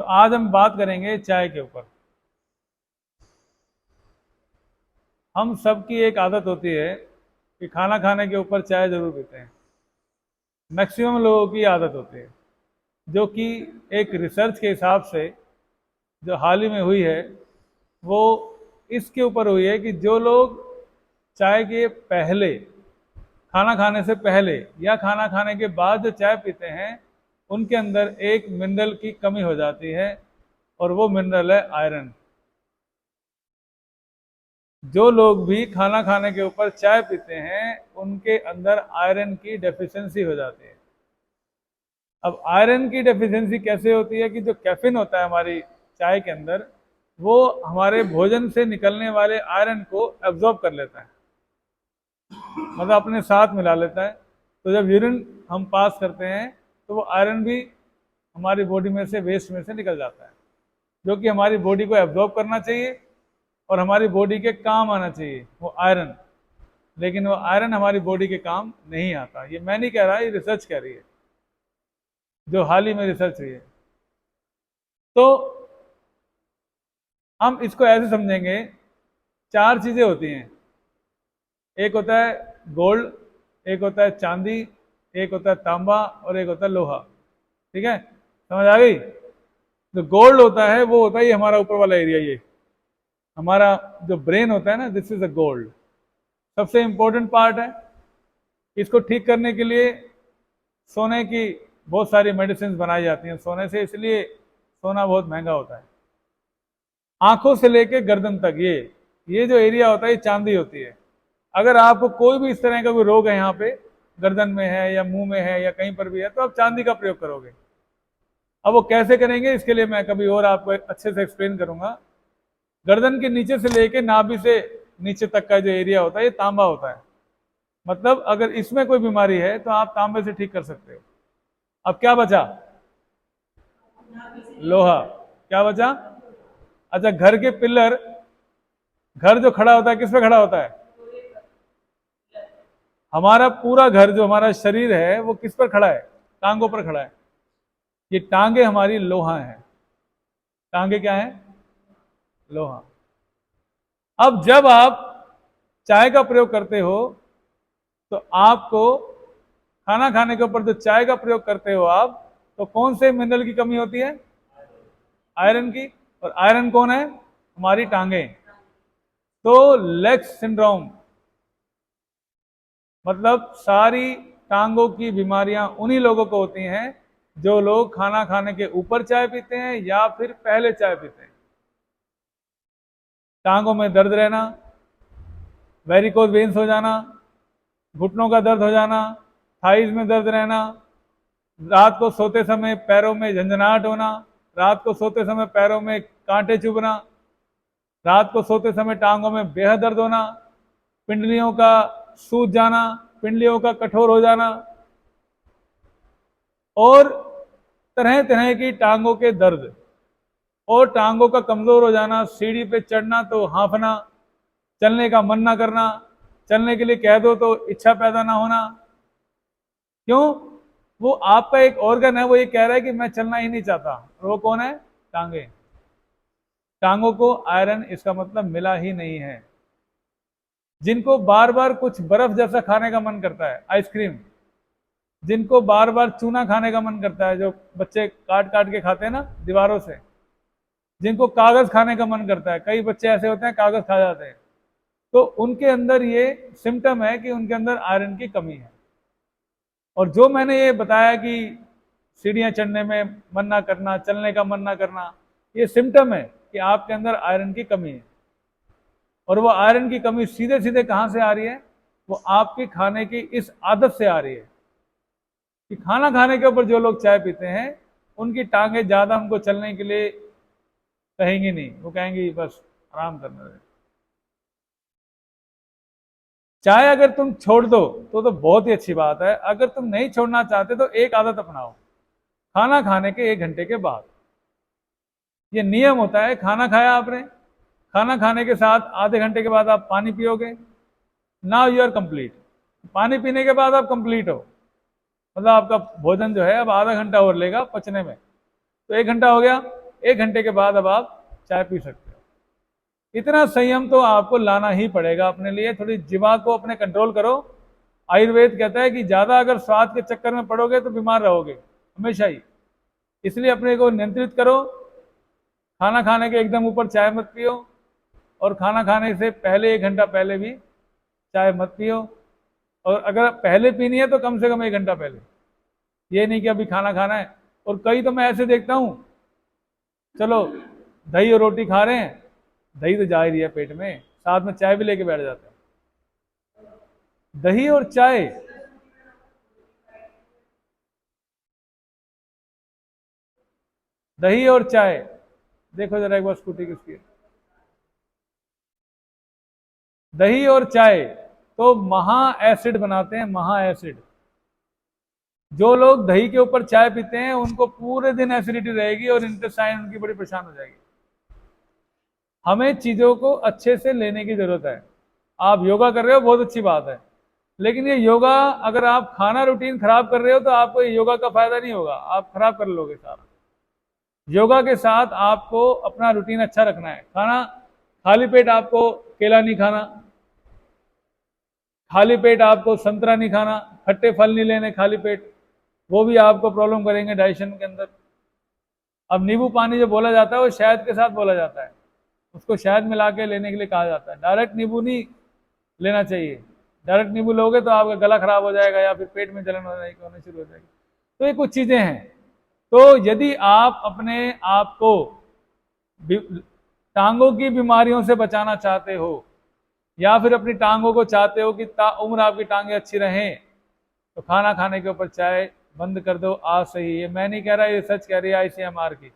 तो आज हम बात करेंगे चाय के ऊपर। हम सबकी एक आदत होती है कि खाना खाने के ऊपर चाय जरूर पीते हैं। मैक्सिमम लोगों की आदत होती है, जो कि एक रिसर्च के हिसाब से जो हाल ही में हुई है वो इसके ऊपर हुई है कि जो लोग चाय के पहले, खाना खाने से पहले या खाना खाने के बाद जो चाय पीते हैं उनके अंदर एक मिनरल की कमी हो जाती है, और वो मिनरल है आयरन। जो लोग भी खाना खाने के ऊपर चाय पीते हैं उनके अंदर आयरन की डेफिशिएंसी हो जाती है। अब आयरन की डेफिशिएंसी कैसे होती है कि जो कैफीन होता है हमारी चाय के अंदर, वो हमारे भोजन से निकलने वाले आयरन को एब्जॉर्ब कर लेता है, मतलब अपने साथ मिला लेता है। तो जब यूरिन हम पास करते हैं तो वो आयरन भी हमारी बॉडी में से, वेस्ट में से निकल जाता है, जो कि हमारी बॉडी को एब्जॉर्ब करना चाहिए और हमारी बॉडी के काम आना चाहिए वो आयरन। लेकिन वो आयरन हमारी बॉडी के काम नहीं आता। ये मैं नहीं कह रहा, ये रिसर्च कह रही है, जो हाल ही में रिसर्च हुई है। तो हम इसको ऐसे समझेंगे, चार चीजें होती हैं। एक होता है गोल्ड, एक होता है चांदी, एक होता है तांबा और एक होता है लोहा। ठीक है, समझ आ गई? जो गोल्ड होता है वो होता है ये हमारा ऊपर वाला एरिया, ये हमारा जो ब्रेन होता है ना, दिस इज अ गोल्ड, सबसे इंपॉर्टेंट पार्ट है। इसको ठीक करने के लिए सोने की बहुत सारी मेडिसिन बनाई जाती हैं सोने से, इसलिए सोना बहुत महंगा होता है। आंखों से लेके गर्दन तक ये जो एरिया होता है ये चांदी होती है। अगर आपको कोई भी इस तरह का कोई रोग है, यहाँ पे गर्दन में है या मुंह में है या कहीं पर भी है, तो आप चांदी का प्रयोग करोगे। अब वो कैसे करेंगे इसके लिए मैं कभी और आपको अच्छे से एक्सप्लेन करूंगा। गर्दन के नीचे से लेके नाभि से नीचे तक का जो एरिया होता है ये तांबा होता है। मतलब अगर इसमें कोई बीमारी है तो आप तांबे से ठीक कर सकते हो। अब क्या बचा? लोहा। क्या बचा? अच्छा, घर के पिलर, घर जो खड़ा होता है किस पे खड़ा होता है? हमारा पूरा घर, जो हमारा शरीर है वो किस पर खड़ा है? टांगों पर खड़ा है। ये टांगे हमारी लोहा है। टांगे क्या है? लोहा। अब जब आप चाय का प्रयोग करते हो तो आपको, खाना खाने के ऊपर जो चाय का प्रयोग करते हो आप, तो कौन से मिनरल की कमी होती है? आयरन की। और आयरन कौन है? हमारी टांगे। तो लेग्स सिंड्रोम, मतलब सारी टांगों की बीमारियां उन्हीं लोगों को होती हैं जो लोग खाना खाने के ऊपर चाय पीते हैं या फिर पहले चाय पीते हैं। टांगों में दर्द रहना, वेरिकोज वेन्स हो जाना, घुटनों का दर्द हो जाना, थाइज में दर्द रहना, रात को सोते समय पैरों में झंझनाहट होना, रात को सोते समय पैरों में कांटे चुभना, रात को सोते समय टांगों में बेहद दर्द होना, पिंडलियों का सूज जाना, पिंडलियों का कठोर हो जाना, और तरह तरह की टांगों के दर्द, और टांगों का कमजोर हो जाना, सीढ़ी पे चढ़ना तो हांफना, चलने का मन ना करना, चलने के लिए कह दो तो इच्छा पैदा ना होना। क्यों? वो आपका एक ऑर्गन है, वो ये कह रहा है कि मैं चलना ही नहीं चाहता। और वो कौन है? टांगे। टांगों को आयरन इसका मतलब मिला ही नहीं है। जिनको बार बार कुछ बर्फ जैसा खाने का मन करता है, आइसक्रीम, जिनको बार बार चूना खाने का मन करता है, जो बच्चे काट काट के खाते हैं ना दीवारों से, जिनको कागज खाने का मन करता है, कई बच्चे ऐसे होते हैं कागज खा जाते हैं, तो उनके अंदर ये सिम्टम है कि उनके अंदर आयरन की कमी है। और जो मैंने ये बताया कि सीढ़ियां चढ़ने में मन ना करना, चलने का मन ना करना, ये सिम्टम है कि आपके अंदर आयरन की कमी है। और वो आयरन की कमी सीधे सीधे कहाँ से आ रही है? वो आपकी खाने की इस आदत से आ रही है कि खाना खाने के ऊपर जो लोग चाय पीते हैं उनकी टांगे ज्यादा हमको चलने के लिए कहेंगी नहीं, वो कहेंगी बस आराम करना है। चाय अगर तुम छोड़ दो तो बहुत ही अच्छी बात है। अगर तुम नहीं छोड़ना चाहते तो एक आदत अपनाओ, खाना खाने के 1 घंटे के बाद। ये नियम होता है, खाना खाया आपने, खाना खाने के साथ आधे घंटे के बाद आप पानी पियोगे, नाउ यू आर कंप्लीट। पानी पीने के बाद आप कंप्लीट हो, मतलब आपका भोजन जो है अब आधा घंटा और लेगा पचने में, तो 1 घंटा हो गया। 1 घंटे के बाद अब आप चाय पी सकते हो। इतना संयम तो आपको लाना ही पड़ेगा अपने लिए। थोड़ी जीवा को अपने कंट्रोल करो। आयुर्वेद कहता है कि ज्यादा अगर स्वाद के चक्कर में पड़ोगे तो बीमार रहोगे हमेशा ही। इसलिए अपने को नियंत्रित करो। खाना खाने के एकदम ऊपर चाय मत पियो, और खाना खाने से पहले 1 घंटा पहले भी चाय मत पियो। और अगर पहले पीनी है तो कम से कम 1 घंटा पहले, ये नहीं कि अभी खाना खाना है। और कई तो मैं ऐसे देखता हूँ, चलो दही और रोटी खा रहे हैं, दही तो जा ही रही है पेट में, साथ में चाय भी लेके बैठ जाते हैं। दही और चाय, दही और चाय, देखो जरा एक बार स्कूटी किसकी है। दही और चाय तो महा एसिड बनाते हैं, महा एसिड। जो लोग दही के ऊपर चाय पीते हैं उनको पूरे दिन एसिडिटी रहेगी और इंटेस्टाइन उनकी बड़ी परेशान हो जाएगी। हमें चीजों को अच्छे से लेने की जरूरत है। आप योगा कर रहे हो, बहुत अच्छी बात है, लेकिन ये योगा अगर आप खाना रूटीन खराब कर रहे हो तो आपको योगा का फायदा नहीं होगा, आप खराब कर लोगे सारा। योगा के साथ आपको अपना रूटीन अच्छा रखना है। खाना खाली पेट आपको केला नहीं खाना, खाली पेट आपको संतरा नहीं खाना, खट्टे फल नहीं लेने खाली पेट, वो भी आपको प्रॉब्लम करेंगे डाइजेशन के अंदर। अब नींबू पानी जो बोला जाता है वो शहद के साथ बोला जाता है, उसको शहद मिला के लेने के लिए कहा जाता है। डायरेक्ट नींबू नहीं लेना चाहिए। डायरेक्ट नींबू लोगे तो आपका गला खराब हो जाएगा या फिर पेट में जलन होने शुरू हो जाएगी। तो ये कुछ चीजें हैं। तो यदि आप अपने आप को टांगों की बीमारियों से बचाना चाहते हो, या फिर अपनी टांगों को चाहते हो कि उम्र आपकी टांगें अच्छी रहें, तो खाना खाने के ऊपर चाय बंद कर दो आज से ही। ये मैं नहीं कह रहा, ये सच कह रही है ICMR की।